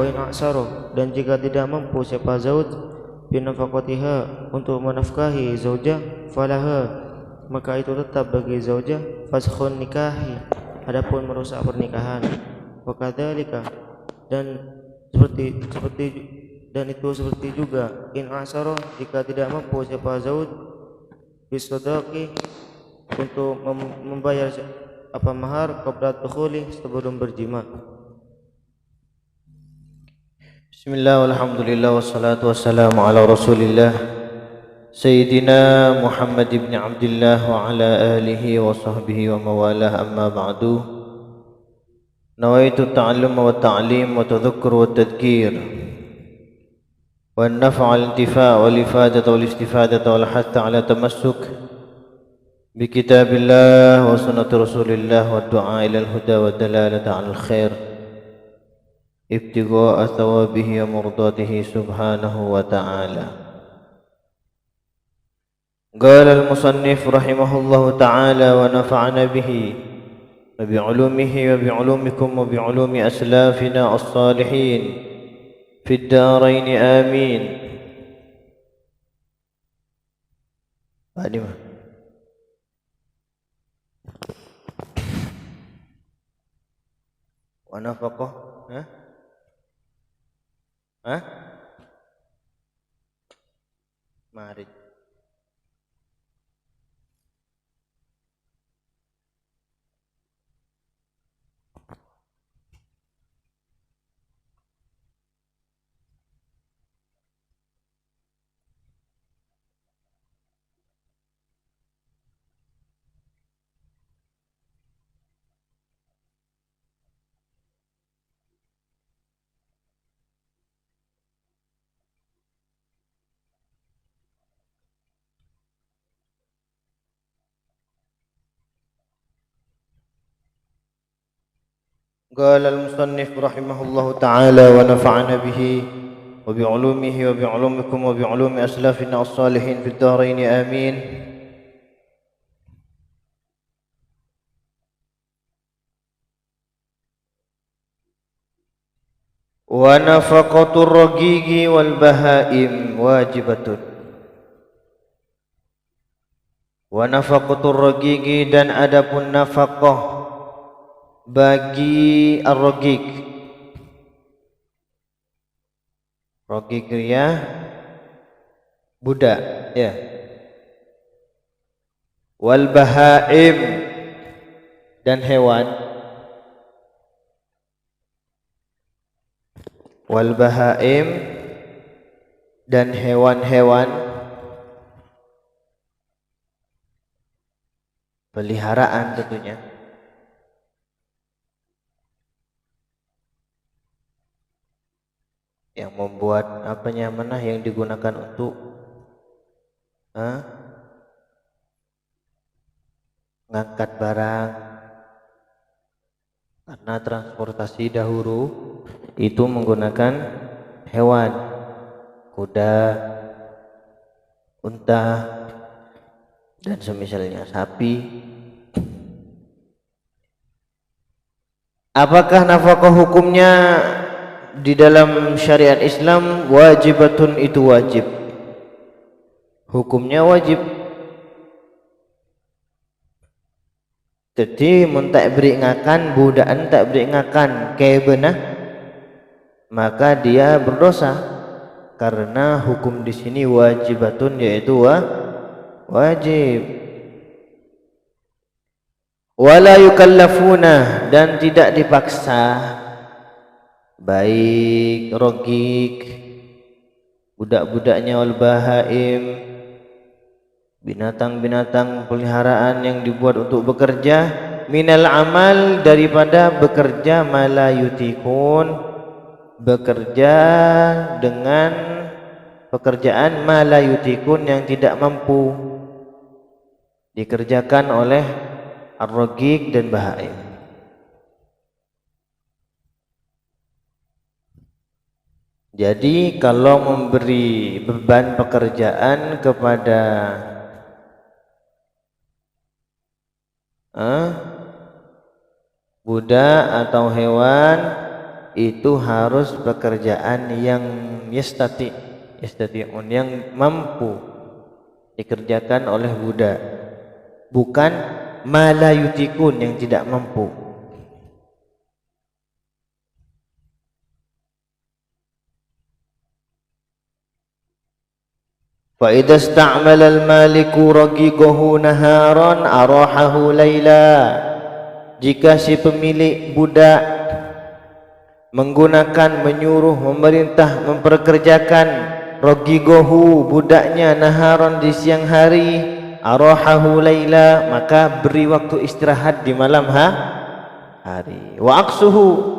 wa in a'saru, dan jika tidak mampu siapa zauj binafaqatiha, untuk menafkahi zaujah, falaha, maka itu tetap bagi zaujah faskhun nikahi, adapun merusak pernikahan. Wa kadzalika, dan seperti juga in a'saru, jika tidak mampu siapa zauj bisadaqi, untuk membayar mahar qabla dukhuli, sebelum berjima. Bismillah, walhamdulillah, wassalatu wassalamu ala rasulillah Sayyidina Muhammad ibn Abdullah wa ala alihi wa sahbihi wa mawalah, amma ba'du. Nawaitu ta'allum wa ta'lim wa tadhakkur wa tadhkir wa an-naf'a al-intifa' wal ifadata wal istifadata wal hatha ala tamassuk bi kitabillah wa sunnati rasulillah wa du'a ila al-huda wa dalalata ala al-khair ibtigha'a thawabihi wa murdatihi subhanahu wa ta'ala. Qala al-musannif rahimahullahu ta'ala wa nafa'ana bihi wa bi'ulumihi wa bi'ulumikum wa bi'ulumi aslafina as-salihin fid darain amin. Badimah wa nafaqah mari. قال المصنف رحمه الله تعالى ونفعنا به وبعلومه وبعلومكم وبعلوم أسلافنا الصالحين في الدارين آمين. ونفقة الرقيق والبهائم واجبة. ونفقة الرقيق, dan adapun nafaqah bagi ar-raqiq. Raqiq ya budak ya. Wal bahaim, dan hewan. Wal bahaim, dan hewan-hewan peliharaan tentunya. Yang membuat yang digunakan untuk ngangkat barang, karena transportasi dahulu itu menggunakan hewan, kuda, unta, dan semisalnya, sapi. Apakah nafkah hukumnya di dalam syariat Islam? Wajibatun, itu wajib. Hukumnya wajib. Jadi mun tak beri ngakan budakan, tak beri ngakan kebenah, maka dia berdosa, karena hukum di sini wajibatun, yaitu wajib. Wala yukallafuna, dan tidak dipaksa, baik rogik, budak-budaknya, wal bahaim, binatang-binatang peliharaan yang dibuat untuk bekerja, minal amal, daripada bekerja, malayutikun, bekerja dengan pekerjaan malayutikun, yang tidak mampu dikerjakan oleh ar-rogik dan bahaim. Jadi kalau memberi beban pekerjaan kepada budak atau hewan, itu harus pekerjaan yang yastati'un, yang mampu dikerjakan oleh budak, bukan ma la yutikun, yang tidak mampu. Fa idza ista'mala al-maliku raqiqahu naharan arahahu laila, jika si pemilik budak menggunakan, menyuruh, memerintah, memperkerjakan raqiqahu, budaknya, naharan, di siang hari, arahahu laila, maka beri waktu istirahat di malam hari. Wa aksuhu,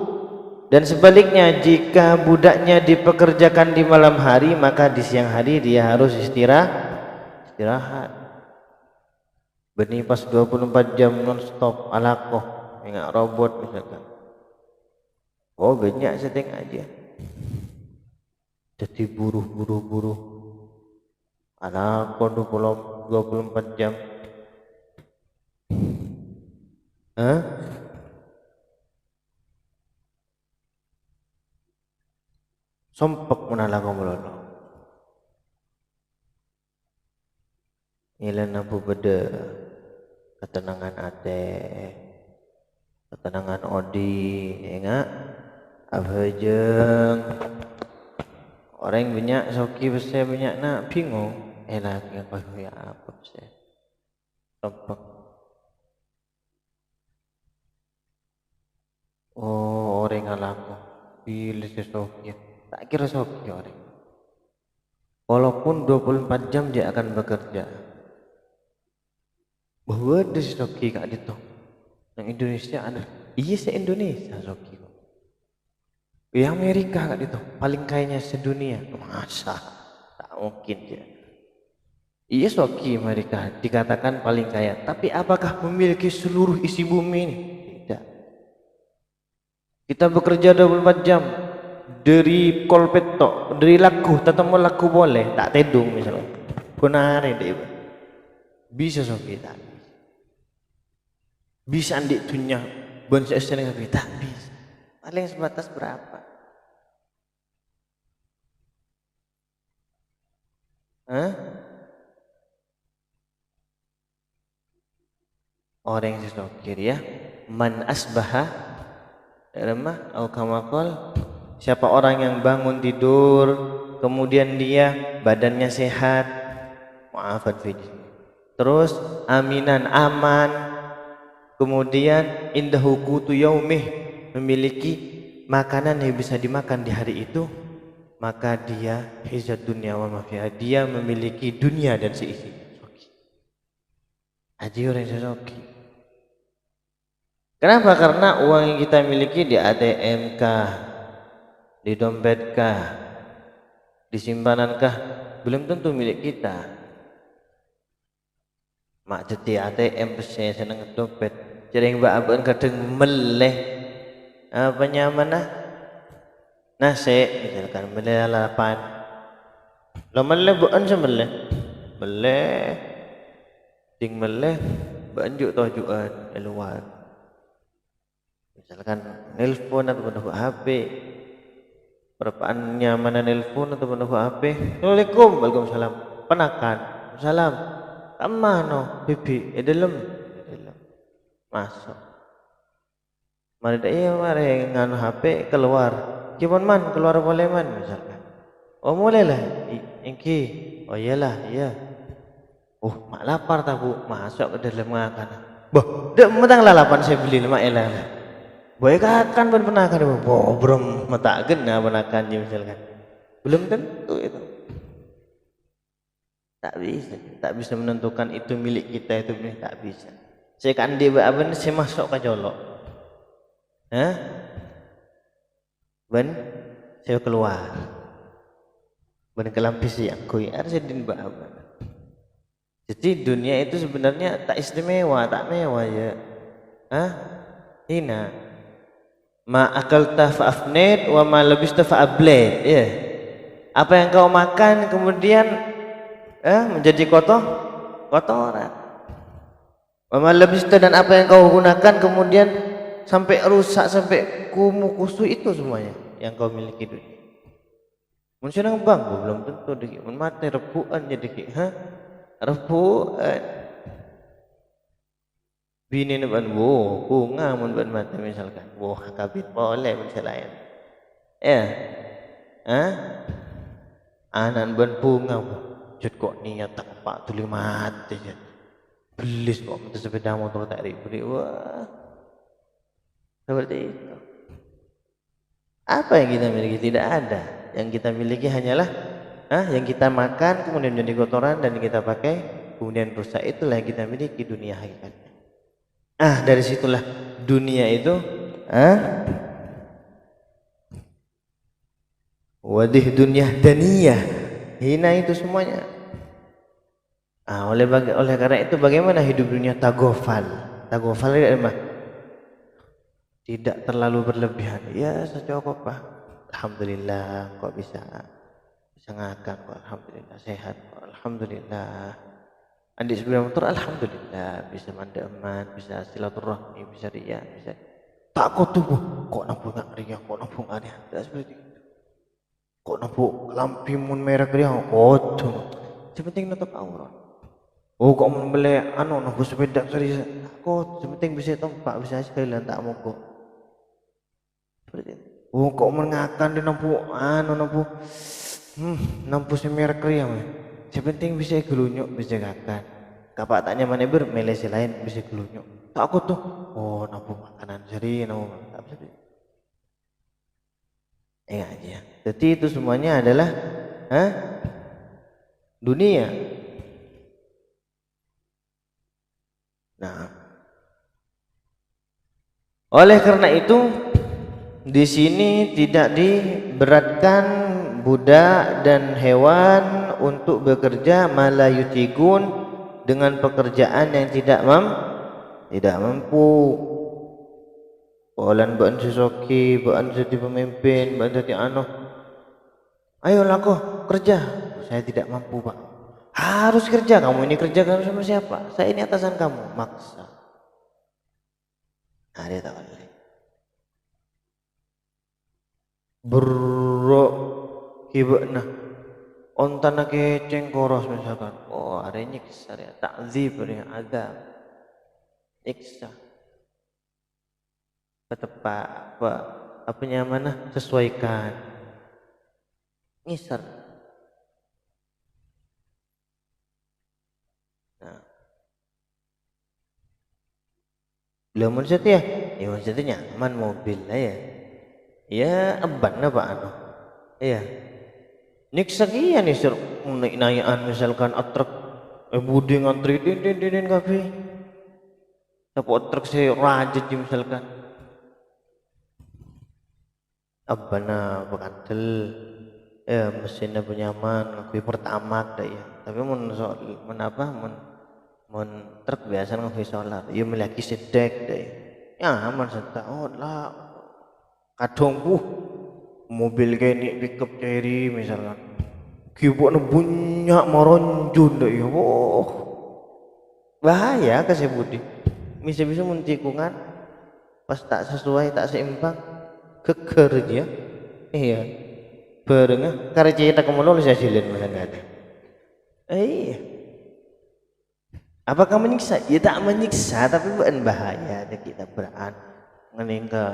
dan sebaliknya, jika budaknya dipekerjakan di malam hari, maka di siang hari dia harus istirahat. Benih pas 24 jam non-stop alakoh, ingat robot misalkan. Oh banyak setting aja. Jadi buruh alakoh 24 jam. Sompek menalaga melolo. Ilan abu beda ketenangan ate, ketenangan odi, ingat abajeng orang banyak soki besar banyak nak bingung, lagi apa ya apa besar sompek. Oh orang ngalaku pilih sesoki, tak kira soki orang, walaupun 24 jam dia akan bekerja. Bahwa ada soki kak itu yang Indonesia ada, iya se Indonesia soki. Yang Amerika kak itu paling kayanya sedunia, masa tak mungkin dia. Iya soki Amerika dikatakan paling kaya, tapi apakah memiliki seluruh isi bumi ini? Tidak. Kita bekerja 24 jam dari kolpet tok, dari laku, tetemu laku boleh, tak tedung misalnya. Benar deh. Bisa soki tak? Bisa andik tunya bonus dengan kita bisa. Paling sebatas berapa? Orang yang sesokir ya. Man asbaha lemah au kamakol, siapa orang yang bangun tidur kemudian dia badannya sehat, maafat fidih, terus aminan aman, kemudian indahu qutu yaumih, memiliki makanan yang bisa dimakan di hari itu, maka dia hizat dunia wa ma fiha, dia memiliki dunia dan seisinya. Haji orang sesoki. Kenapa? Karena uang yang kita miliki di ATM kah, di dompet kah, di simpanan kah, belum tentu milik kita. Mak jadi ATM pesnya seneng dompet, jadi mbak abang kadang meleh apa nyaman nasi misalkan meleh lalapan, lo meleh bukan semeleh, meleh ting meleh banjuk tujuan luar, misalkan nelpon atau menunggu HP, berapaan nyaman nelpon atau menunggu HP. Assalamualaikum, waalaikumsalam, penakan, salam, kamano, bibi, dalam, masuk. Mari dah mari nganu HP keluar, gimana man keluar boleh man misalkan. Oh boleh lah, ingki, oh iyalah, iya. Oh mak lapar tak bu, masuk ke dalam makan. Bah, dah metang lalapan saya beli mak elah. Boleh kan pernah kan bu, brom mata kena penakannya misalkan. Belum tentu itu. Tak bisa menentukan itu milik kita, itu milik, tak bisa. Saya kan dia apa saya masuk ke jolok, ben saya keluar, ben kelampis yang kui, harus din apa. Jadi dunia itu sebenarnya tak istimewa, tak mewah ya. Hina. Ma akalta fa'afnid wa ma labista fa'abled, ya. Apa yang kau makan kemudian menjadi kotoran. Wa ma labista, dan apa yang kau gunakan kemudian sampai rusak, sampai kumuh kusut, itu semuanya yang kau miliki dunia. Mun senang bangku belum tentu dikit, mun mati rebuan jadi dikit, rebuan. Bini ban bunga mun ban mati misalkan, kabit boleh misalnya. Ya, anak ban bunga, jut kok niat tak pak tuli mati jut. Belis kok minta sepeda motor tak beri, wah seperti itu. Apa yang kita miliki? Tidak ada. Yang kita miliki hanyalah yang kita makan kemudian jadi kotoran dan kita pakai kemudian rusak. Itulah yang kita miliki dunia hakikatnya. Dari situlah dunia itu wadih dunia daniyah, hina itu semuanya. Oleh karena itu bagaimana hidup dunia tagofal? Tagofal itu apa? Tidak terlalu berlebihan. Ya secukupnya. Alhamdulillah kok bisa ngakak kok, alhamdulillah sehat kok, alhamdulillah. Adik sepeda motor, alhamdulillah bisa mandaman, bisa silaturahmi, bisa riya, bisa. Tak kok tuh kok nampu nggak riya, kok nampu nggak riya, tidak seperti itu. Kok nampu lampi mun merah riya, tuh. Sepenting nutup aurat. Kok membeli nampu sepeda serius, kok sepenting bisa tempat, bisa sekalian tak mau kok. Seperti itu. Kok mengakan di nampu semerah riya. Sepenting bisa gelunyuk, bisa gakan. Kapak tak nyaman melesi lain bisa gelunyuk. Tak aku tuh, nampu makanan seri, nampu tak bisa. Aja. Jadi itu semuanya adalah dunia. Nah, oleh karena itu di sini tidak diberatkan budak dan hewan untuk bekerja malayutikun dengan pekerjaan yang tidak mampu. Olan baan sesoki, baan jadi pemimpin, baan jadi ayolah kau kerja. Saya tidak mampu pak. Harus kerja, kamu ini kerja kamu sama siapa? Saya ini atasan kamu, maksa. Dia tak boleh. Hibakna ontana keceng koros misalkan, ada nyiksa ya, takzib ya, azab, nyiksa. Ketepak apa nyamanah sesuaikan, ngisar. Nah, belum setia, ya maksudnya nyaman mobil lah ya. Ya aban apa iya nyiksa kia nih sur naik-naikan misalkan truk budi ngantri din kafe tapi truk saya rajin misalkan abana bekandel ya mesinnya penyaman ngaku pertama dah ya tapi mun truk biasa ngaku solar ya melaki sedek dah ya aman setahun lah kadang mobil kayak pickup cherry misalkan kibuknya banyak maronjun deh ya bahaya kasih budi bisa-bisa muntikungan pas tak sesuai tak seimbang keker dia iya barengnya karena cerita kemudian saya silin misalnya ada iya apakah menyiksa? Ya tak menyiksa tapi bukan bahaya kita beraan ngening ke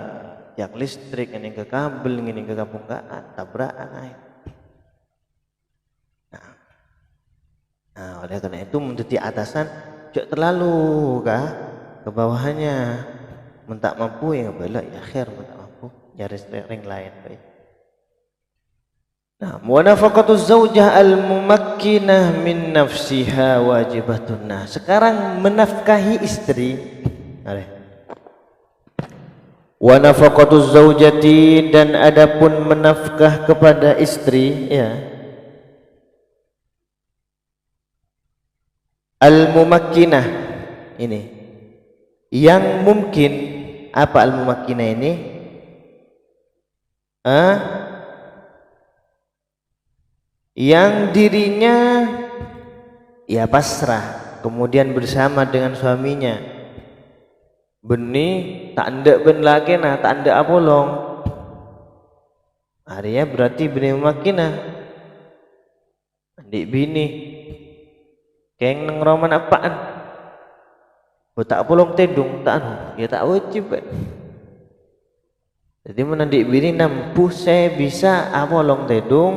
jak listrik, ngening ke kabel, ngening ke kabungkaan, tabrakan aja. Nah, oleh karena itu menjadi atasan jangan terlalu ke bawahannya mentak mampu ya belok ya akhir mentak mampu nyari ring lain baik. Nah, munafaqatuz zaujah al-mumakkinah min nafsiha wajibatun. Nah, sekarang menafkahi istri. Wa nafaqatuz zaujati dan adapun menafkah kepada istri ya. Al-mumakkinah ini yang mungkin apa al-mumakkinah ini? Yang dirinya ya pasrah kemudian bersama dengan suaminya Beni tak ndak ben lagi nah, tak ndak apolong. Arya berarti beni makina. Adik bini. Keng nang roman apaan? Tak apolong tedung tak anu, ya tak wajib kan. Jadi menandik bini nampu saya bisa apolong tedung.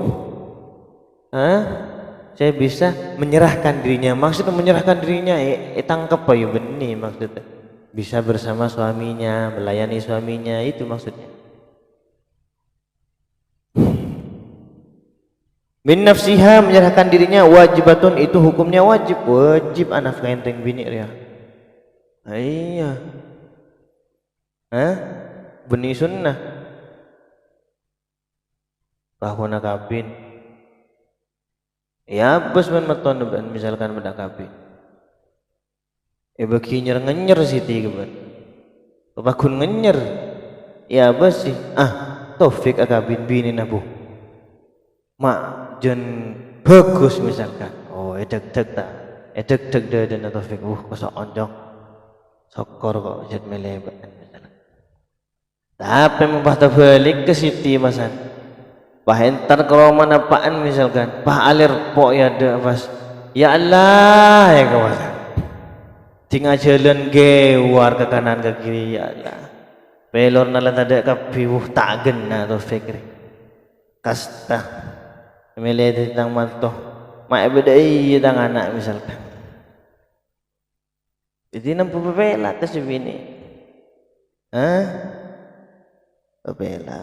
Saya bisa menyerahkan dirinya. Maksudnya menyerahkan dirinya tangkap ayo beni maksudnya. Bisa bersama suaminya, melayani suaminya, itu maksudnya. Min nafsiha, menyerahkan dirinya, wajibatun, itu hukumnya wajib. Wajib anak kenteng bini dia. Iya. Beni sunnah. Bahwa nakabin. Ya bos men meton misalkan pada kabin. Bagi nyer siti keban. Bakun ngenyer. Ya bos sih. Taufik akabin bini nabu. Mak jen bagus misalkan. Oh edek-dek tak. Edek-dek dan Taufik. Kosok onjok. Sokor kok jet melebat misalkan. Tapi membahta balik ke siti masan. Entar kalau mana apaan misalkan. Alir pok ya ada pas. Ya Allah ya kawasan. Tinggal jalan gewar ke kanan ke kiri ya Allah. Pelor nalan ada kapi tak gena tu fikri. Kasta. Melihat tentang mantoh. Mak bedai tentang anak misalkan. Jadi nampu bela ke sebini. Bela.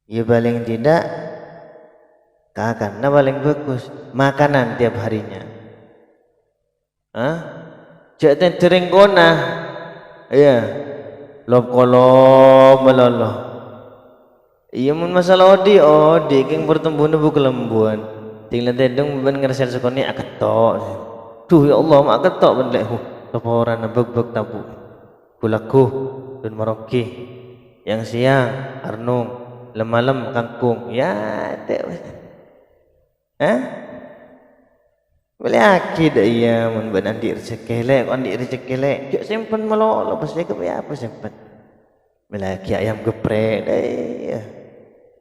Ya paling tidak karena paling bagus makanan tiap harinya. Jangan tering kona. Iya. Lop kolom meloloh. Iya mun masalah odi keng bertumbuh nubu kelembuan. Tinggal tendung ben ngersel sekoni aketok. Duh ya Allah mak aketok ben lek laporan beg-beg tabu. Kulaku dan Maroki. Yang siang arnung, malam kangkung. Ya teh. Boleh akid iya mun ben andi rezeki lek, andi rezeki lek. Jok simpen melolo pas ke apa simpen. Melaki ayam geprek ya.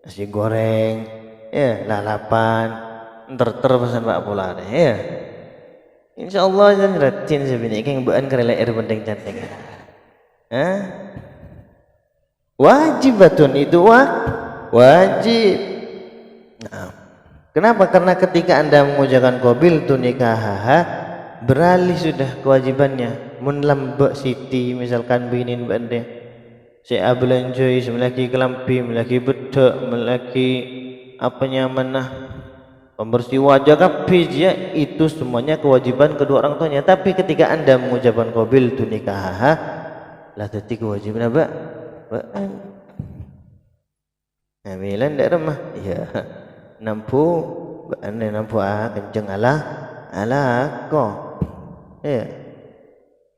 Nasi goreng, ya lalapan, ter pesan Pak Polar ya. Insyaallah jan ratin sebini keng bean kerela air benteng cantik. Wajibatun itu wajib. Kenapa? Karena ketika Anda mengucapkan qabil tu nikahaha beralih sudah kewajibannya. Mun lambek siti misalkan binin bande. Si abelanjoi melaki kelampi, melaki bedek, melaki apanya manah pembersih wajah kapi dia itu semuanya kewajiban kedua orang tuanya. Tapi ketika Anda mengucapkan qabil tu nikahaha lah tadi kewajiban apa? Milan dak remah. Ya. Nampu kenceng ala ko. Ya.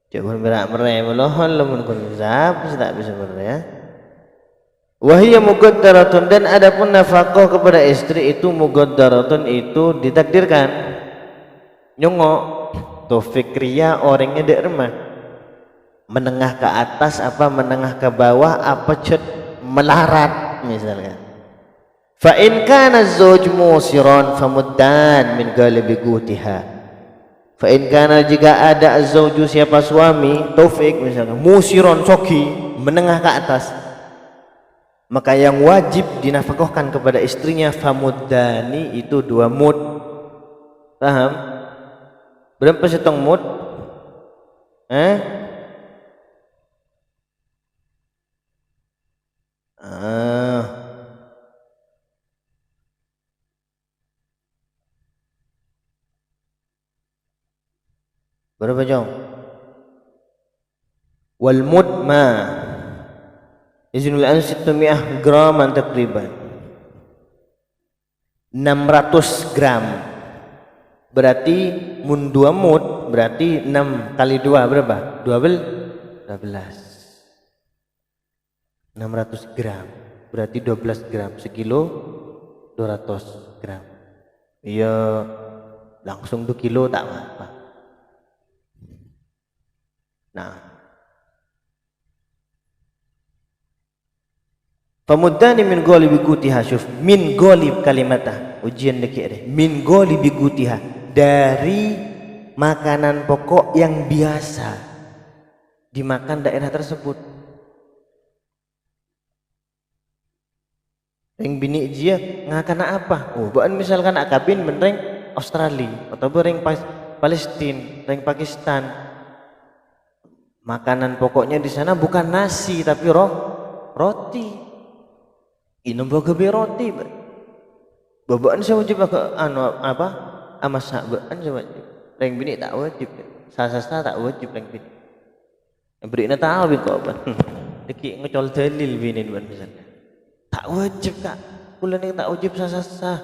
Jangan berak-berak melohon lemun kun zab tak bisa ya. Wahia muqaddaratun, dan adapun nafkah kepada istri itu muqaddaratun, itu ditakdirkan. Nyongok to fikriya orangnya dak remah. Menengah ke atas apa menengah ke bawah apa cet melarat misalkan. Fa in kana az-zawj musiran famuddan min ghalibi qutiha. Fa in kana jika ada az-zawju siapa suami Taufik misalnya musiran soki menengah ke atas, maka yang wajib dinafkahkan kepada istrinya famuddani itu 2 mud. Paham? Berapa setong mud? Berapa jam? Wal mud ma izinul an 600 graman takriban 600 gram berarti mun 2 mud berarti 6 kali 2 berapa? 12 600 gram berarti 12 gram sekilo 200 gram. Iya langsung 2 kilo tak apa. Nah, famuddani min ghalibi gutiha, syuf, min ghalib kalimatah, ujian dikit deh, min ghalibi gutiha, dari makanan pokok yang biasa dimakan daerah tersebut. Yang bini dia ngakana apa? Oh, bukan misalkan akabin menreng Australia atau bereng Palestina, reng Pakistan. Makanan pokoknya di sana bukan nasi tapi roti. Inum bagabe roti. Babaan saya wajib apa? Amasak babaan saya wajib. Reng bini tak wajib. Sasa tak wajib reng bini. Beri na tahu bin kok ban. Deki ngecol dalil bini ban misalnya. Tak wajib kak. Kulan yang tak wajib sasa.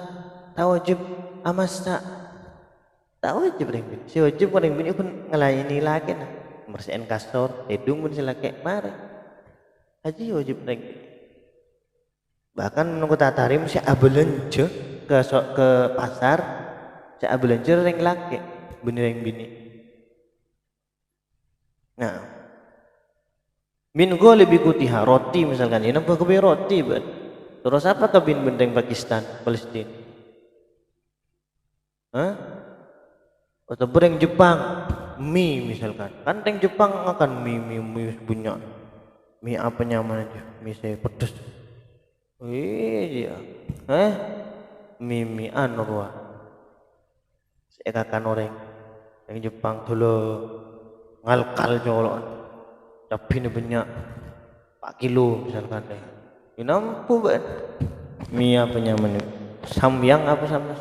Tak wajib amasak. Tak wajib reng bini. Si wajib reng bini pun ngelayani lagi nah. Bersihin kasur, hidung pun silake mari. Haji wajib reng bini. Bahkan menunggu tatarim si abelanje ke pasar, si abelanje reng laki bini reng bini. Nah, min ghalibi gutiha, roti misalkan ini nampak kebi roti ban. Terus apa kebin benteng Pakistan, Palestina? Hah? Atau bereng Jepang, mie misalkan. Kan teng Jepang makan mie punya. Mie apa nyaman aja, mie saya pedes. Iya, mie anurwa. Saya kakan orang yang Jepang dulu ngalkal jolon, tapi ini banyak 4 kilo misalkan deh. Ini nampu ban. Mie apa nyaman? Samyang apa sama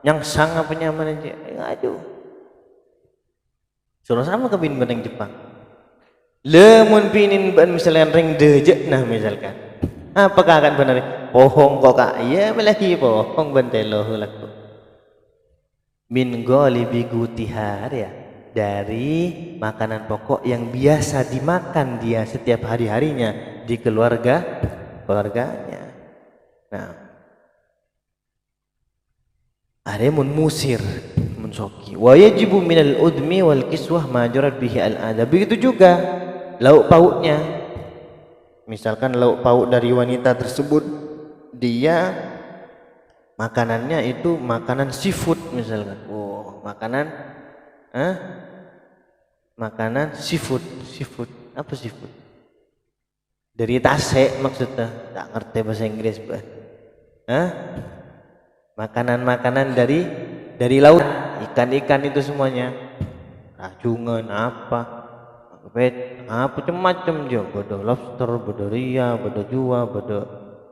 nyangsang apa nyaman aja? Aduh. Suruh sama kebin ban yang Jepang. Lemun pinin ban misalkan ring dejek nah misalkan. Apakah akan benar? Bohong kok kak? Iya lagi bohong benteloh laku. Min ghalibi gutiha ya, dari makanan pokok yang biasa dimakan dia setiap hari-harinya di keluarganya. Nah, ada mun musir, mun soki. Wa yajibu minal udmi wal kiswah ma jarat bihi al-ada. Begitu juga lauk pauknya. Misalkan lauk pauk dari wanita tersebut, dia makanannya itu makanan seafood misalkan. Oh, makanan seafood. Apa seafood? Dari tasek maksudnya. Tak ngerti bahasa Inggris, Pak. Makanan dari laut, ikan-ikan itu semuanya. Rajungan apa? Apa macam-macam je, beda lobster, beda ria, beda jua, beda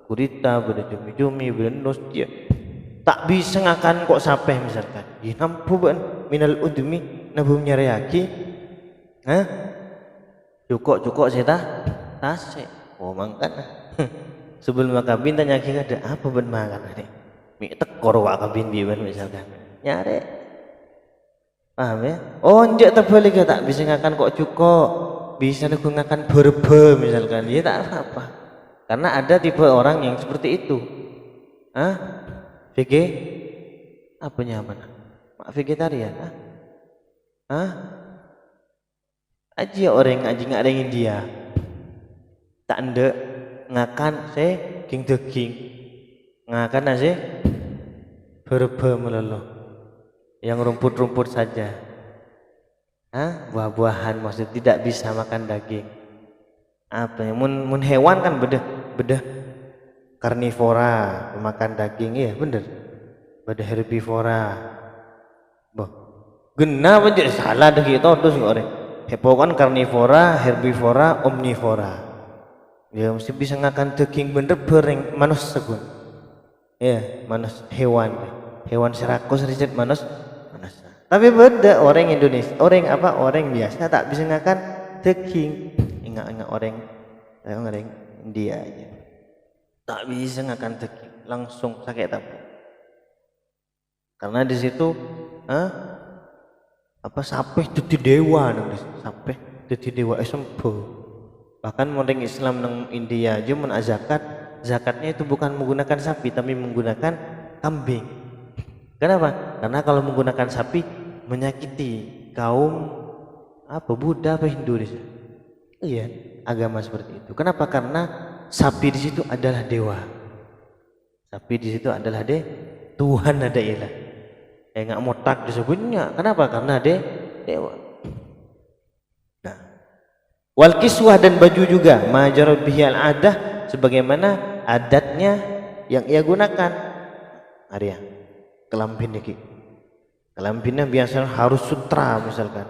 gurita, beda cumi-cumi, beda nus je. Tak bisa ngakan kok sampai misalkan. Ya nampu ban minal udmi nabum nyariaki. Cukup saya tasik. Oh makan. Sebelum makan bintang nyaki ada apa ban makan ni? Mi tekor wak kabin biban misalkan. Nyari. Paham ya? Oh njek terbalik ya tak bisa ngakan kok cukup, bisa aku ngakan berbe misalkan, ya tak apa-apa. Karena ada tipe orang yang seperti itu. VG? Apa nyaman? Vegetarian? Aja orang aja nggak ada India. Tak anda ngakan king daging, ngakan aja berbe melulu. Yang rumput-rumput saja. Buah-buahan maksud tidak bisa makan daging. Apa ya? Mun hewan kan beda karnivora, makan daging ya bener. Beda herbivora. Boh. Genah aja salah dah kita terus ngore. Hewan karnivora, herbivora, omnivora. Dia mesti bisa makan daging bener bereng manus segun. Ya, manus hewan. Hewan serakus riset manus. Tapi beda orang Indonesia, orang biasa tak bisa ngakan daging. Ingat orang India aja. Tak bisa ngakan daging, langsung sakit apa? Karena di situ sampai jadi dewa nulis, sampai jadi dewa sembuh. Bahkan orang Islam nang India aja zakatnya itu bukan menggunakan sapi tapi menggunakan kambing. Kenapa? Karena kalau menggunakan sapi menyakiti kaum apa Buddha apa Hindu di situ. Iya, agama seperti itu. Kenapa? Karena sapi di situ adalah dewa. Sapi di situ adalah Tuhan ada ilah. Nggak motak disebutnya. Kenapa? Karena dewa. Nah, wal kiswah dan baju juga majarad bihi al adah sebagaimana adatnya yang ia gunakan. Arya, kelampin iki. Kelampinnya biasa harus sutra misalkan.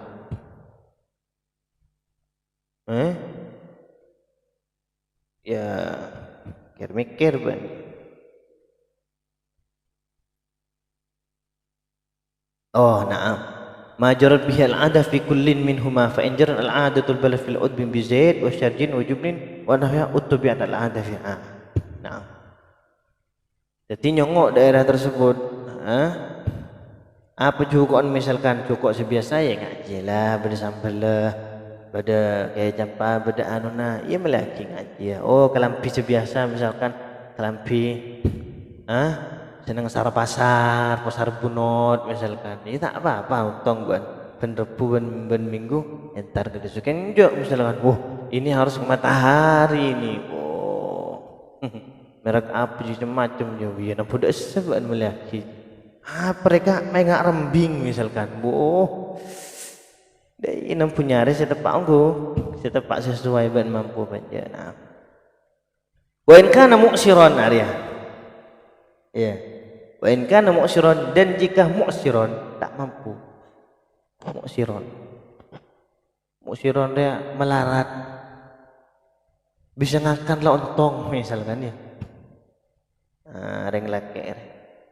Ya, mikir Bang. Oh, na'am. Ma jarat bihi al-'ada fi kullin minhuma fa in jarat al-'adatul bala fil udbin bi zaid wa syarjin wa jubnin wa nahya utbi'at al-'ada fi Na'am. Jadi nyongok daerah tersebut, apa cukup misalkan cukup sebiasa ya ngaji lah, pada sambal lah, pada kayak campa, pada anuna, ya melaki ngaji ya. Oh kelampi sebiasa misalkan kelampi, seneng sar pasar bunot misalkan, ini tak apa-apa untung buat ben Rebu ben Minggu, entar kedesukan juga misalkan, ini harus ke matahari ini, merek apa juga macam ya, biar nampak dah sebab melaki. Mereka mengak rembing misalkan, dari nampu nyari saya tepak sesuai ban mampu baca. Nah, wa in kana mu'siron Arya, ya, wa in kana mu'siron dan jika mu'siron tak mampu, mu'siron dia melarat, bisa ngakan lontong misalkan ya. Reng laki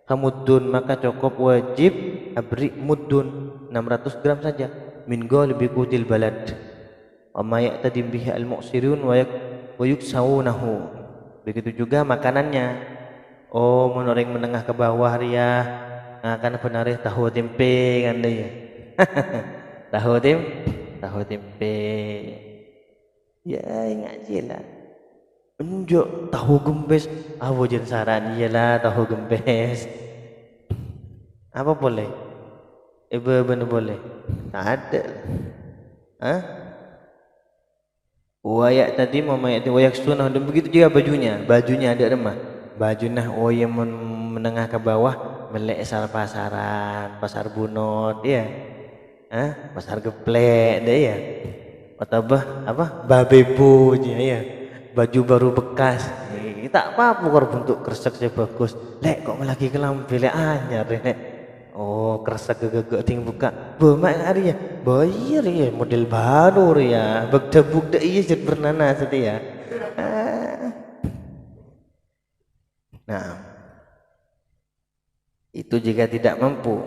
kamudun maka cukup wajib abri mudun 600 gram saja min ghalibi qutil balad wa ma ya'tadim bihi al-mu'sirun wa yuksawunahu. Begitu juga makanannya. Menoreng menengah ke bawah ria akan penarih tahu tempe kan dia. tahu tempe ya ngaji lah. Unjuk tahu gembes, wajan saran iyalah tahu gembes. Apa boleh? Bener boleh? Tak ada. Wayak tadi mamayat wayak sunah dan begitu juga bajunya ada remah. Bajunya yang menengah ke bawah melek pasaran, pasar bunot, ya. Pasar geplek, deh ya. Atau apa? Babebunya ya. Baju baru bekas, tak apa-apa kalau bentuk kresek saya bagus. Lek kok lagi kelambi lek anyar lek. Kresek gegek ting buka. Mak hari ya, bayar ya model baru ya. Buk iya jadi bernana tadi ya. Nah, itu jika tidak mampu.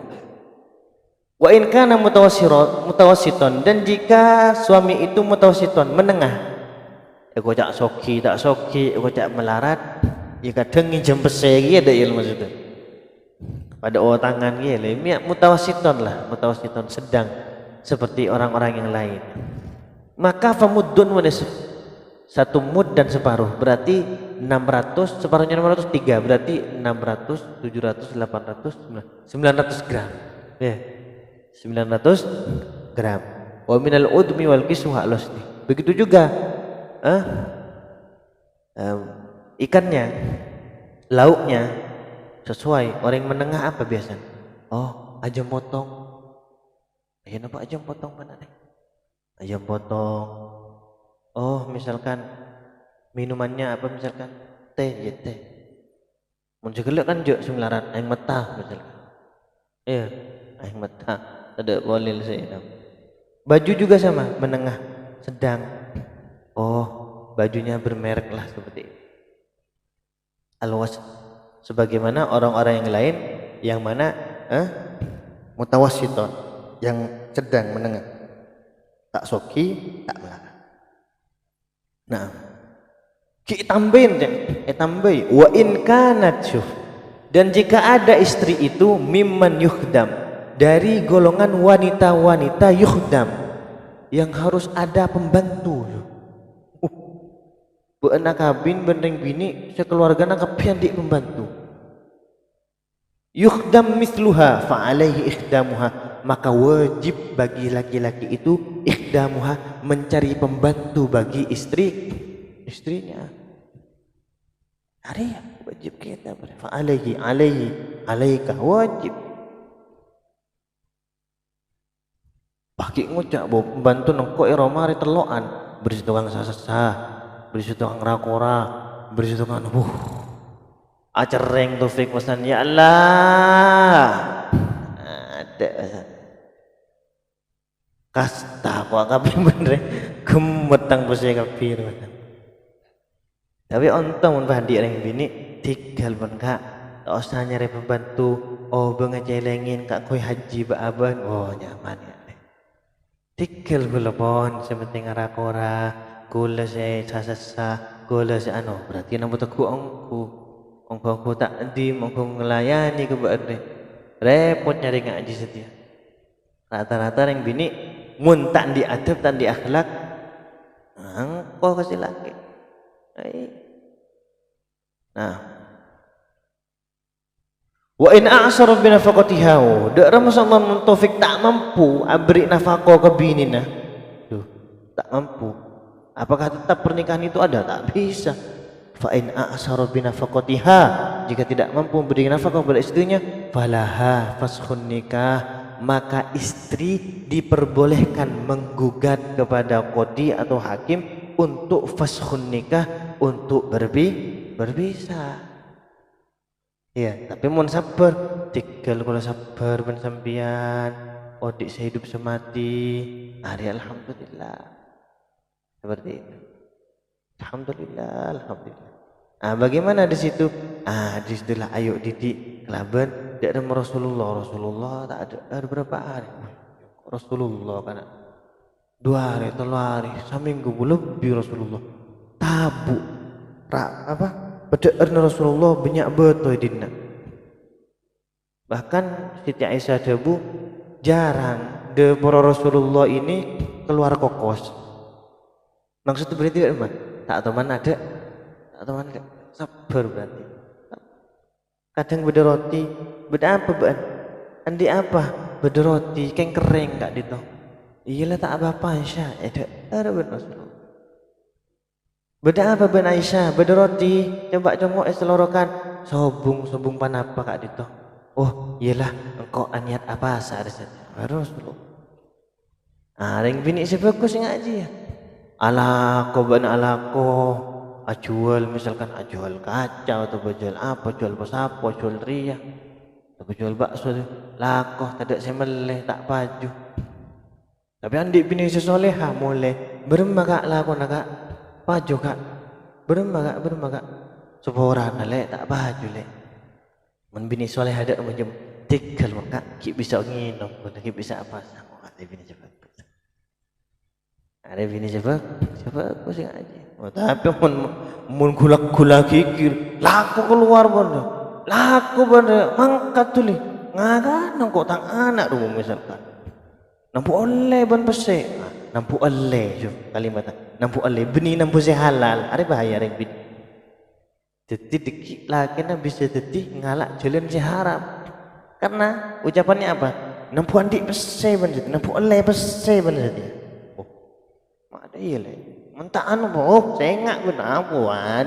Wa in kana mutawassiton dan jika suami itu mutawassiton menengah. Cak soki, cak melarat, ya kadang nginjem pesegi ada ilmu itu. Pada tangan dia, mutawasiton sedang seperti orang-orang yang lain. Maka famudun wanisf, satu mud dan separuh berarti 600, separuhnya 603 berarti 600, 700, 800, 900 gram. Ya, 900 gram. Wa minal udmi wal kiswa alasni. Begitu juga ikannya, lauknya sesuai. Orang menengah apa biasanya? Ayam potong. Apa ayam potong mana nih? Ayam potong. Misalkan minumannya apa misalkan? Teh. Menjegelak kan juga semelarat air mata misalkan. Iya, air mata. Tidak boleh saya. Baju juga sama, menengah, sedang. Bajunya bermerek lah seperti itu. Alwas sebagaimana orang-orang yang lain yang mana mutawassiton, yang sedang menengah. Tak soki, tak melarat. Nah, tambahin wa in kanat syuf. Dan jika ada istri itu mimman yuhdam, dari golongan wanita-wanita yuhdam yang harus ada pembantu. Bu anak kabin benteng bini sekeluarga nak kepian di pembantu. yukhdam mithluha fa alaihi ikhdamuha, maka wajib bagi laki-laki itu ikhdamuha, mencari pembantu bagi istrinya. Hari wajib kita fa alaihi alaika wajib. Pakai ngucap bo pembantu nengko mari telokan berisi tukang sasah, berisi tukang rakora, berisi tukang acereng Taufik pesan ya Allah ada pesan kasta kok kabeh bener gemetang pusing kabeh pesan. Tapi ontong mun bandi ring bini tinggal pun kak tak usah nyari pembantu bengecelengin kak koi haji ba aban nyaman ya tinggal belepon sepenting rakora gula saya sasasa gula saya berarti nama teku ongku tak di ongku ngelayani ke berde repot nyari ngaji setia rata-rata yang bini mun tak diadab tak di akhlak engkau kasih laki nah wa in a'sara bi nafaqatiha dak rasulullah taufik tak mampu beri nafkah ke binina tak mampu apakah tetap pernikahan itu ada? Tak bisa. Fa in a'sara bi nafaqatiha, jika tidak mampu beri nafkah kepada istrinya, falaha faskhun nikah, maka istri diperbolehkan menggugat kepada qadi atau hakim untuk faskhun nikah, untuk berpisah. Ya, tapi mun sabar, tinggal kalau sabar ben sampean, odik sehidup semati, hari alhamdulillah. Seperti itu. Alhamdulillah. Bagaimana di situ? Di situlah ayo didik kelaban dari Rasulullah tak ada berapa hari. Rasulullah kan 2 hari, 3 hari, seminggu lebih Rasulullah. Tabu. Bedaan Rasulullah banyak betul dina. Bahkan Siti Aisyah debu jarang de para Rasulullah ini keluar kokos. Maksudnya berarti apa? Tak teman ada. Sabar berarti. Kadang beda roti, beda apa ban? Andi apa? Beda roti, keng kering kak dito. Iyalah tak apa Aisyah. Ada benar Rasulullah. Beda apa ben Aisyah? Beda roti. Coba congok selorokan. Sobung panapa kak dito. Oh, iyalah engkau niat apa saat saja. Rasulullah. Ring bini sebagus ngaji ya. Alako ban alako. Jual misalkan jual kaca atau jual apa, jual posapo, jual ria, atau jual bakso, lakoh tidak semeleh tak baju. Tapi andi bini sesoleha mulai bermagak lakon agak baju kak bermagak seborang le tak baju le. Men bini soleh ada macam tinggal kak ki bisa nginum, ki bisa apa sama ada bini cepat. Ada bini cepat aku sih aja. Tapi mun gula kikir laku keluar bener mangkat tuli ngaga nangko tang anak rumah misalkan nampu oleh ban pese nampu oleh kalimat nampu oleh benih nampu halal ada bahaya ring bini jadi dikit lagi na bisa jadi ngalak jalan si haram karena ucapannya apa nampu andi pese ban jadi nampu oleh pese ban jadi ada iya le mentah saya enggak benar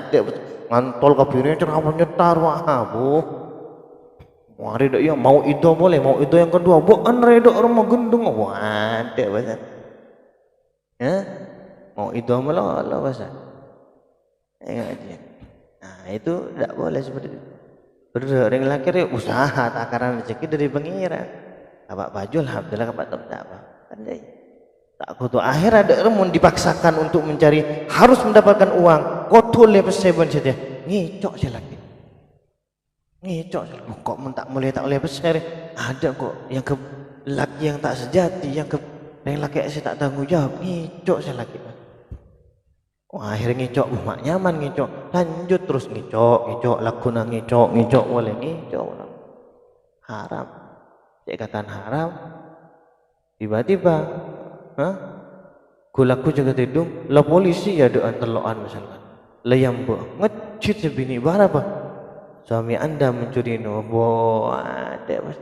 ada ngantol kabirnya ceramah nyetar mari dak ya mau itu boleh mau itu yang kedua bukan redo rumah gendung ada bahasa mau itu malah bahasa itu tidak boleh seperti itu orang laki usaha takaran rezeki dari pengira kabak baju alhamdulillah kabak tak apa pandai tak kutu akhir ada remun dipaksakan untuk mencari harus mendapatkan uang kotul le peseben saja ngicok si laki kok tak mulai peser ada kok yang ke laki yang tak sejati yang ke laki saya tak tanggung jawab ngicok si laki akhirnya ngicok mak nyaman ngicok lanjut terus ngicok lakuna ngicok boleh ngicok haram saya katakan haram tiba-tiba gulaku jaga tidung la polisi ya doan teloan misalkan layam bo ngecit sebini berapa suami anda mencuri nobo ada mas.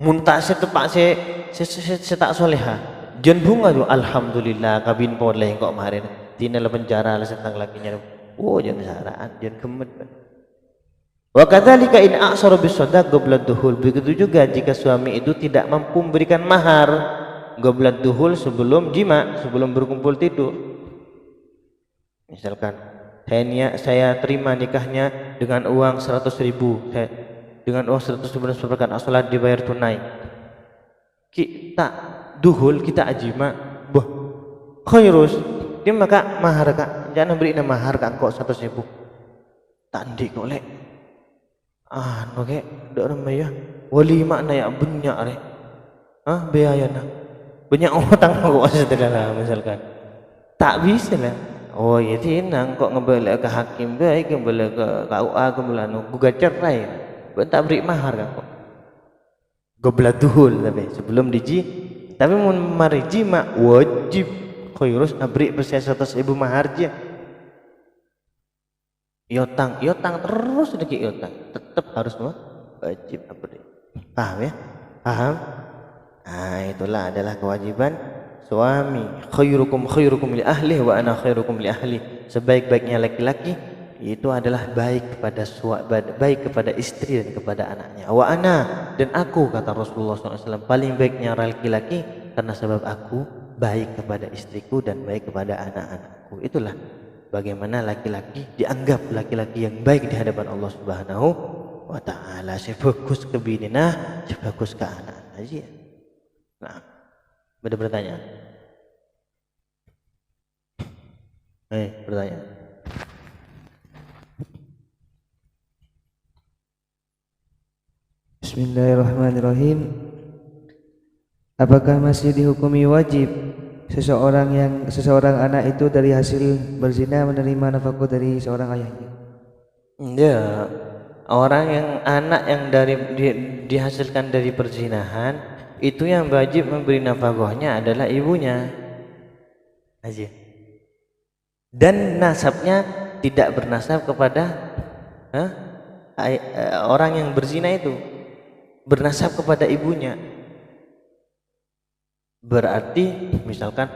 Muntah setepak se tak soleha. Jen bunga tu alhamdulillah kabin boleh kok kemarin. Tina la penjara la setang lakinya. Oh jen saraan jen kemet. Wa kadzalika in a'sara bis sadaq qabla duhul. Begitu juga jika suami itu tidak mampu memberikan mahar qabla duhul sebelum jima, sebelum berkumpul tidur. Misalkan saya terima nikahnya dengan uang 100.000. Dengan uang 100.000 seperkan asolat dibayar tunai. Kita duhul kita ajima. Boh. Khairus. Dia maka mahar kak. Jangan beri nama mahar kak kok 100.000. Tandi kok lek. Oke, dak ramai ya. Wali makna ya banyak re. Biaya nak. Banyak utang kok setelah misalkan. Tak bisa lah. Oh ya tinang kok ngebela ke hakim baik ngebela ke KUA ngebela gugat cerai. Tak beri mahar kan kok. Gobla duhul tapi sebelum diji. Tapi mun mari jima wajib khairus abri bersih 100.000 mahar je. Yotang terus deki yotang. Tetap harus wajib abri. Paham ya? Paham? Itulah adalah kewajiban suami. Khairukum li ahli wa ana khairukum li ahli. Sebaik-baiknya laki-laki itu adalah baik kepada istri dan kepada anaknya. Wa ana dan aku kata Rasulullah SAW paling baiknya laki-laki karena sebab aku baik kepada istriku dan baik kepada anak-anakku. Itulah bagaimana laki-laki dianggap laki-laki yang baik di hadapan Allah Subhanahu wa taala. Sebagus ke binina, sebagus ke anak aja. Nah, ada pertanyaan? Pertanyaan. Bismillahirrahmanirrahim. Apakah masih dihukumi wajib seseorang anak itu dari hasil berzina menerima nafkah dari seorang ayahnya? Ya, orang yang anak yang dihasilkan dari perzinahan itu yang wajib memberi nafkahnya adalah ibunya aja. Dan nasabnya tidak bernasab kepada orang yang berzina itu. Bernasab kepada ibunya. Berarti misalkan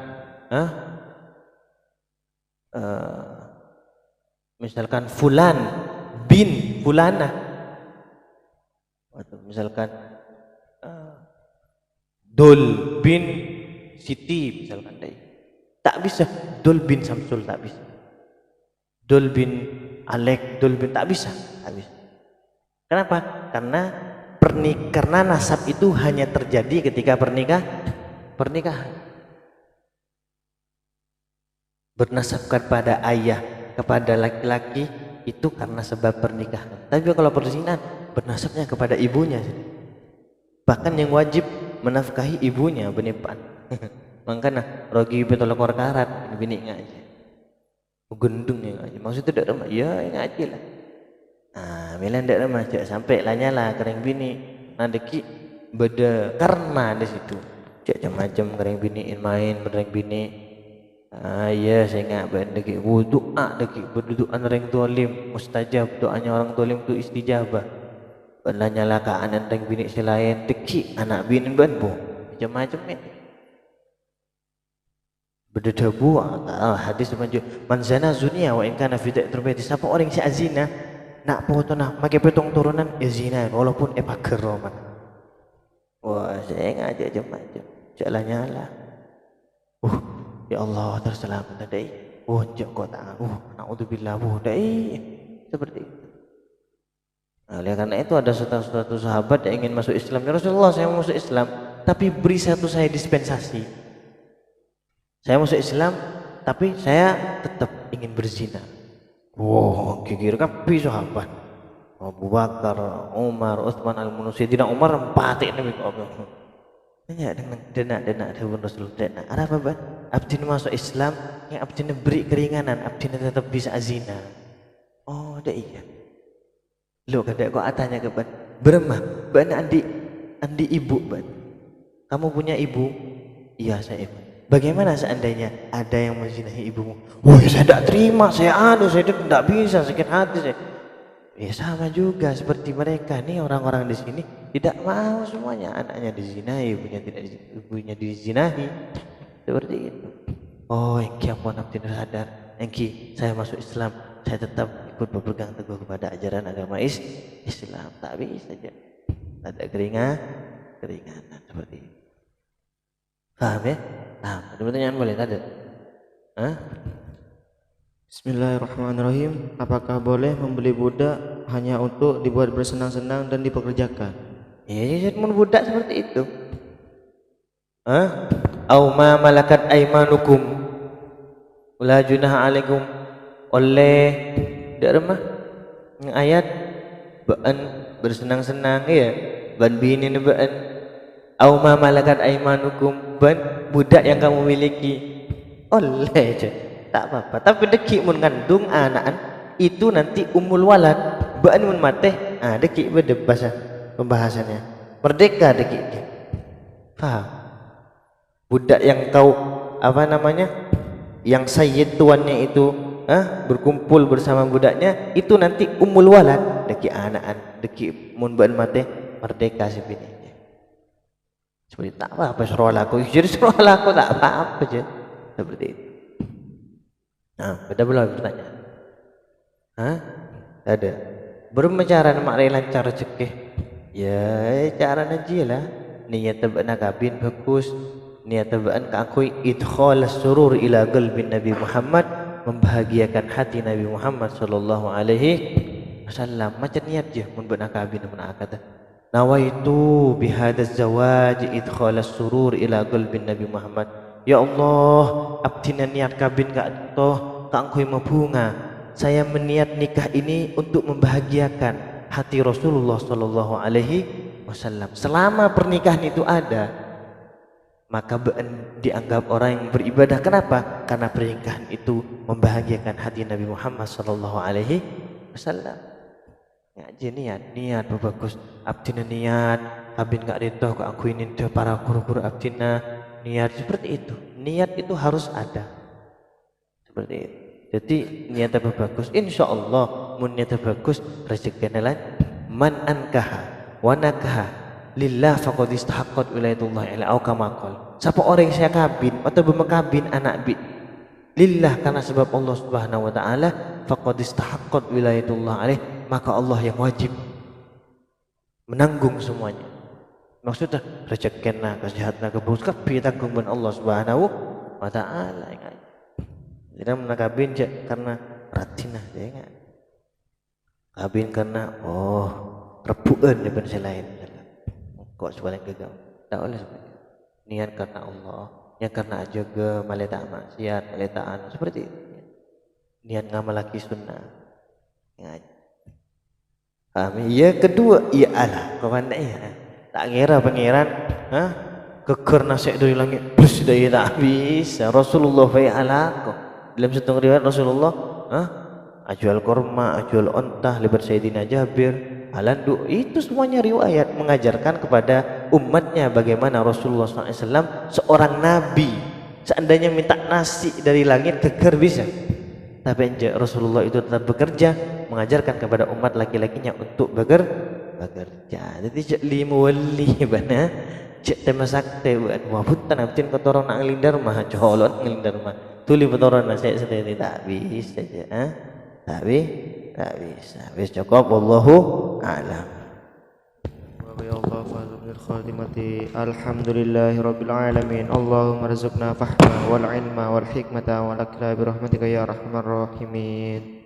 misalkan fulan bin fulana, atau misalkan Dul bin Siti misalkan deh. Tak bisa Dul bin Samsul, tak bisa. Dul bin Alek, Dul bin tak bisa. Kenapa? Karena nasab itu hanya terjadi ketika pernikahan. Bernasab kepada ayah, kepada laki-laki itu karena sebab pernikahan. Tapi kalau perzinahan bernasabnya kepada ibunya. Bahkan yang wajib menafkahi ibunya benipan. Makanya rogi betul karat bini ngaji. Gendung yang ngaji. Maksudnya tidak ramah. Ya ngaji lah. Milan tidak ramah. Sampai lanya lah kering bini. Nadeki beda karena di situ. Macam-macam kering biniin main kering bini. Ya saya ingat berdeki doa deki berdoa orang tolim mustajab, doanya orang tolim tu istijabah. Lanya lah kaanan kering bini selain deki anak bini banbu macam-macam ni. Berdebu hadis man zana zunia wa in kana fi da'trubi. Siapa orang si azina nak foto nak pakai petong turunan ya zina walaupun pakai roman. Wah saya ngajak macam jalannya lah. Ya Allah terselamat tadi. Jauh kota. Naudzubillah dai. Seperti itu. Oleh karena itu ada suatu sahabat yang ingin masuk Islam. Ya Rasulullah saya mau masuk Islam, tapi beri satu saya dispensasi. Saya masuk Islam, tapi saya tetap ingin berzina. Kira kapi sahabat. Abu Bakar, Umar, Utsman al-Munusidina, Umar empati Nabi Allah. Tanya dengan dena Rasulullah dena. Ada apa ban? Abdi masuk Islam, yang abdi beri keringanan, abdi tetap bisa zina. Oh, ada iya. Lo kada kok atanya ke ban? Beremah, ban andi ibu ban. Kamu punya ibu? Iya saya ibu. Bagaimana seandainya ada yang menzinahi ibumu? Wah, saya tidak terima, saya tidak bisa, sakit hati saya. Ya sama juga seperti mereka nih, orang-orang di sini tidak mau semuanya anaknya dizinahi, ibunya dizinahi. Seperti itu. Oh, engki ampun abdi sadar. Engki saya masuk Islam, saya tetap ikut berpegang teguh kepada ajaran agama Islam. Tak bisa saja. Ada keringanan seperti itu. Paham ya? Paham. Ada pertanyaan boleh ada? Hah? Bismillahirrahmanirrahim. Apakah boleh membeli budak hanya untuk dibuat bersenang-senang dan dipekerjakan? Ya, budak seperti itu. Hah? Au ma malakat aimanukum la junaha alaikum. Oleh dak ayat baan bersenang-senang ya, ban bini baan. Au ma malakat aimanukum, ban budak yang kamu miliki. Oleh aja. Tak apa-apa, tapi deki mun ngandung anakan itu nanti umul walad, baan mun mate, deki beda bahasa pembahasannya. Merdeka deki. Paham? Budak yang kau yang sayyid tuannya itu berkumpul bersama budaknya itu nanti umul walad, deki anakan, deki mun baan mate merdeka sebenarnya. Seperti tak apa-apa suruh laku, jadi suruh laku tak apa-apa je. Seperti itu. Nah, beda belum bertanya? Ada. Berapa cara nak lancar rezeki? Ya, cara aja lah. Niat tabana kabin bagus. Niat tabaan kakui idkhal surur ila qalbi Nabi Muhammad, membahagiakan hati Nabi Muhammad sallallahu alaihi wasallam. Macam niat je mun bana kabin mun akata. Nawaitu bihadaz zawaj idkhal surur ila qalbi Nabi Muhammad. Ya Allah, abdina niat kabin kak toh kangkui mabunga. Saya meniat nikah ini untuk membahagiakan hati Rasulullah sallallahu alaihi wasallam. Selama pernikahan itu ada, maka dianggap orang yang beribadah. Kenapa? Karena pernikahan itu membahagiakan hati Nabi Muhammad sallallahu alaihi wasallam. Ya, niat bagus. Abdina niat kabin kak ditoh kak ini para guru-guru abdina. Niat seperti itu. Niat itu harus ada. Seperti itu. Jadi niatnya bagus. Insya Allah mun niatnya bagus rezekinya lain. Man ankaha wa nakaha lillah faqad istahaqqat wilayatullah ila au kama qol. Siapa orang yang saya kabin atau bermakabin anak bi lillah karena sebab Allah Subhanahu wa taala, faqad istahaqqat wilayatullah alaih, maka Allah yang wajib menanggung semuanya. Maksudnya rezekinya, kesehatan, kebagus kabeh tanggung ben Allah Subhanahu wa taala. Jadi menakabin karena ratina ya enggak. Kabin karena rebuan daripada selain. Kok sebaliknya gagal. Tak oleh seperti itu. Niat karena Allah, niat karena jaga maleta maksiat, maletaan seperti itu. Niat ngamalaki sunnah. Ya. Iya kedua, iya Allah, kemana ya? Tak kira pangeran, keker nasik dari langit, plus dari tak bisa. Rasulullah fa'alako. Dalam satu riwayat Rasulullah, ajual korma, ajual ontah, lebar Sayyidina Jabir, alandu, itu semuanya riwayat mengajarkan kepada umatnya bagaimana Rasulullah SAW seorang nabi. Seandainya minta nasi dari langit, keker bisa. Tapi Rasulullah itu tetap bekerja, mengajarkan kepada umat laki-lakinya untuk bekerja. Jadi cek limu wali bana, cek tema sakte buat hutan abtin kotoran ngelindar mah colot ngelindar mah. Tuli kotoran saya sendiri tak bisa saja, tak bisa. Wis cukup wallahu a'lam. Alhamdulillahirabbil alamin. Allahumma rizqna fahma wal ilma wal hikmata wal akla bi rahmatika ya arhamar rahimin.